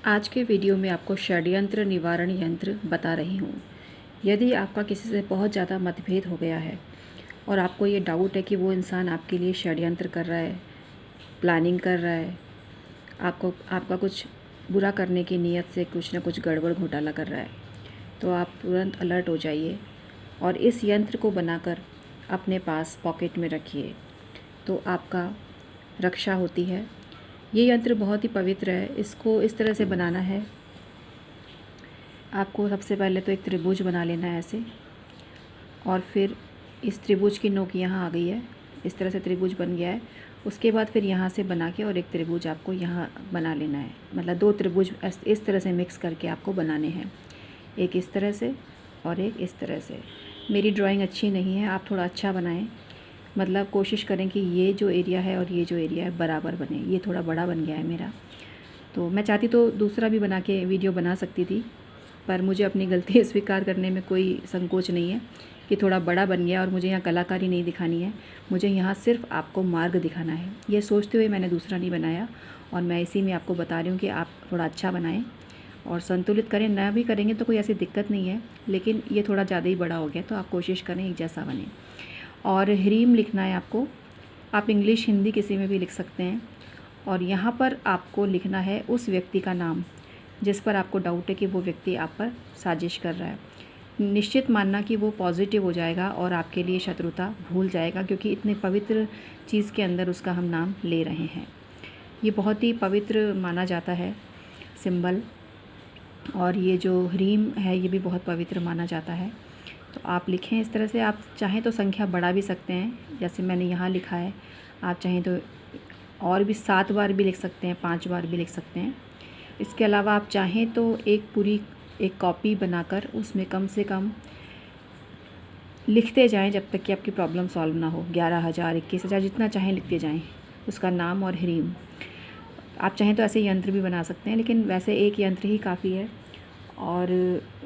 आज के वीडियो में आपको षड्यंत्र निवारण यंत्र बता रही हूँ। यदि आपका किसी से बहुत ज़्यादा मतभेद हो गया है और आपको ये डाउट है कि वो इंसान आपके लिए षड्यंत्र कर रहा है, प्लानिंग कर रहा है, आपका कुछ बुरा करने की नीयत से कुछ ना कुछ गड़बड़ घोटाला कर रहा है, तो आप तुरंत अलर्ट हो जाइए और इस यंत्र को बनाकर अपने पास पॉकेट में रखिए, तो आपका रक्षा होती है। ये यंत्र बहुत ही पवित्र है। इसको इस तरह से बनाना है। आपको सबसे पहले तो एक त्रिभुज बना लेना है ऐसे, और फिर इस त्रिभुज की नोक यहाँ आ गई है, इस तरह से त्रिभुज बन गया है। उसके बाद फिर यहाँ से बना के और एक त्रिभुज आपको यहाँ बना लेना है, मतलब दो त्रिभुज इस तरह से मिक्स करके आपको बनाने हैं, एक इस तरह से और एक इस तरह से। मेरी ड्राइंग अच्छी नहीं है, आप थोड़ा अच्छा बनाएं, मतलब कोशिश करें कि ये जो एरिया है और ये जो एरिया है बराबर बने। ये थोड़ा बड़ा बन गया है मेरा, तो मैं चाहती तो दूसरा भी बना के वीडियो बना सकती थी, पर मुझे अपनी गलती स्वीकार करने में कोई संकोच नहीं है कि थोड़ा बड़ा बन गया और मुझे यहाँ कलाकारी नहीं दिखानी है, मुझे यहाँ सिर्फ आपको मार्ग दिखाना है। ये सोचते हुए मैंने दूसरा नहीं बनाया, और मैं इसी में आपको बता रही हूँ कि आप थोड़ा अच्छा बनाएं और संतुलित करें। ना भी करेंगे तो कोई ऐसी दिक्कत नहीं है, लेकिन ये थोड़ा ज़्यादा ही बड़ा हो गया, तो आप कोशिश करें एक जैसा बने। और ह्रीम लिखना है आपको, आप इंग्लिश हिंदी किसी में भी लिख सकते हैं। और यहाँ पर आपको लिखना है उस व्यक्ति का नाम जिस पर आपको डाउट है कि वो व्यक्ति आप पर साजिश कर रहा है। निश्चित मानना कि वो पॉजिटिव हो जाएगा और आपके लिए शत्रुता भूल जाएगा, क्योंकि इतने पवित्र चीज़ के अंदर उसका हम नाम ले रहे हैं। ये बहुत ही पवित्र माना जाता है सिंबल, और ये जो ह्रीम है ये भी बहुत पवित्र माना जाता है। तो आप लिखें इस तरह से। आप चाहें तो संख्या बढ़ा भी सकते हैं, जैसे मैंने यहाँ लिखा है। आप चाहें तो और भी 7 बार भी लिख सकते हैं, 5 बार भी लिख सकते हैं। इसके अलावा आप चाहें तो एक कॉपी बनाकर उसमें कम से कम लिखते जाएं जब तक कि आपकी प्रॉब्लम सॉल्व ना हो। 11,000, 21,000, जितना चाहें लिखते जाएं उसका नाम और ह्रीम। आप चाहें तो ऐसे यंत्र भी बना सकते हैं, लेकिन वैसे एक यंत्र ही काफ़ी है। और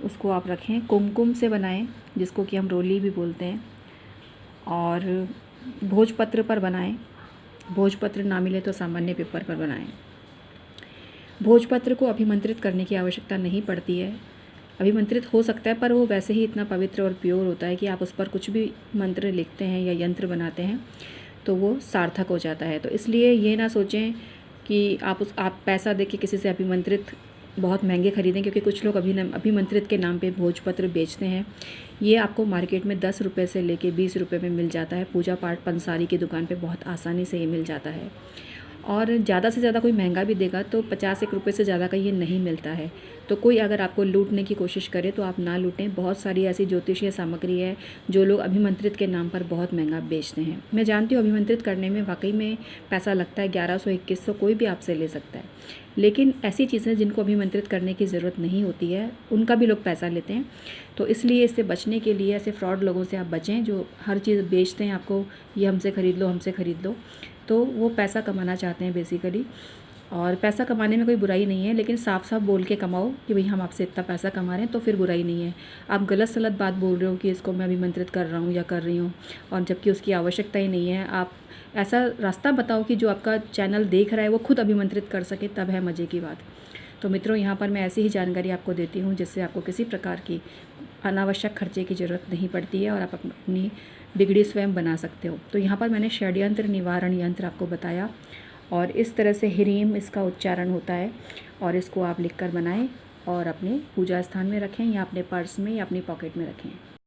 उसको आप रखें, कुमकुम से बनाएं, जिसको कि हम रोली भी बोलते हैं, और भोजपत्र पर बनाएं। भोजपत्र ना मिले तो सामान्य पेपर पर बनाएं। भोजपत्र को अभिमंत्रित करने की आवश्यकता नहीं पड़ती है, अभिमंत्रित हो सकता है, पर वो वैसे ही इतना पवित्र और प्योर होता है कि आप उस पर कुछ भी मंत्र लिखते हैं या यंत्र बनाते हैं तो वो सार्थक हो जाता है। तो इसलिए ये ना सोचें कि आप पैसा दे के किसी से अभिमंत्रित बहुत महंगे ख़रीदें, क्योंकि कुछ लोग अभिमंत्रित के नाम पे भोजपत्र बेचते हैं। ये आपको मार्केट में 10 रुपये से लेके 20 रुपये में मिल जाता है। पूजा पाठ पंसारी की दुकान पे बहुत आसानी से ये मिल जाता है, और ज़्यादा से ज़्यादा कोई महंगा भी देगा तो 50-1 रुपये से ज़्यादा का ये नहीं मिलता है। तो कोई अगर आपको लूटने की कोशिश करे तो आप ना लूटें। बहुत सारी ऐसी ज्योतिषीय सामग्री है जो लोग अभिमंत्रित के नाम पर बहुत महंगा बेचते हैं। मैं जानती हूँ अभिमंत्रित करने में वाकई में पैसा लगता है, 1100, 2100 कोई भी आपसे ले सकता है, लेकिन ऐसी चीज़ें जिनको अभिमंत्रित करने की ज़रूरत नहीं होती है उनका भी लोग पैसा लेते हैं। तो इसलिए इससे बचने के लिए ऐसे फ्रॉड लोगों से आप बचें जो हर चीज़ बेचते हैं आपको, ये हमसे ख़रीद लो, हमसे ख़रीद लो। तो वो पैसा कमाना चाहते हैं बेसिकली, और पैसा कमाने में कोई बुराई नहीं है, लेकिन साफ साफ बोल के कमाओ कि भाई हम आपसे इतना पैसा कमा रहे हैं, तो फिर बुराई नहीं है। आप गलत सलत बात बोल रहे हो कि इसको मैं अभिमंत्रित कर रहा हूँ या कर रही हूँ, और जबकि उसकी आवश्यकता ही नहीं है। आप ऐसा रास्ता बताओ कि जो आपका चैनल देख रहा है वो खुद अभिमंत्रित कर सके, तब है मज़े की बात। तो मित्रों, यहाँ पर मैं ऐसी ही जानकारी आपको देती हूँ जिससे आपको किसी प्रकार की अनावश्यक खर्चे की ज़रूरत नहीं पड़ती है और आप अपनी बिगड़ी स्वयं बना सकते हो। तो यहाँ पर मैंने षड्यंत्र निवारण यंत्र आपको बताया, और इस तरह से ह्रीम इसका उच्चारण होता है, और इसको आप लिखकर बनाएं और अपने पूजा स्थान में रखें या अपने पर्स में या अपनी पॉकेट में रखें।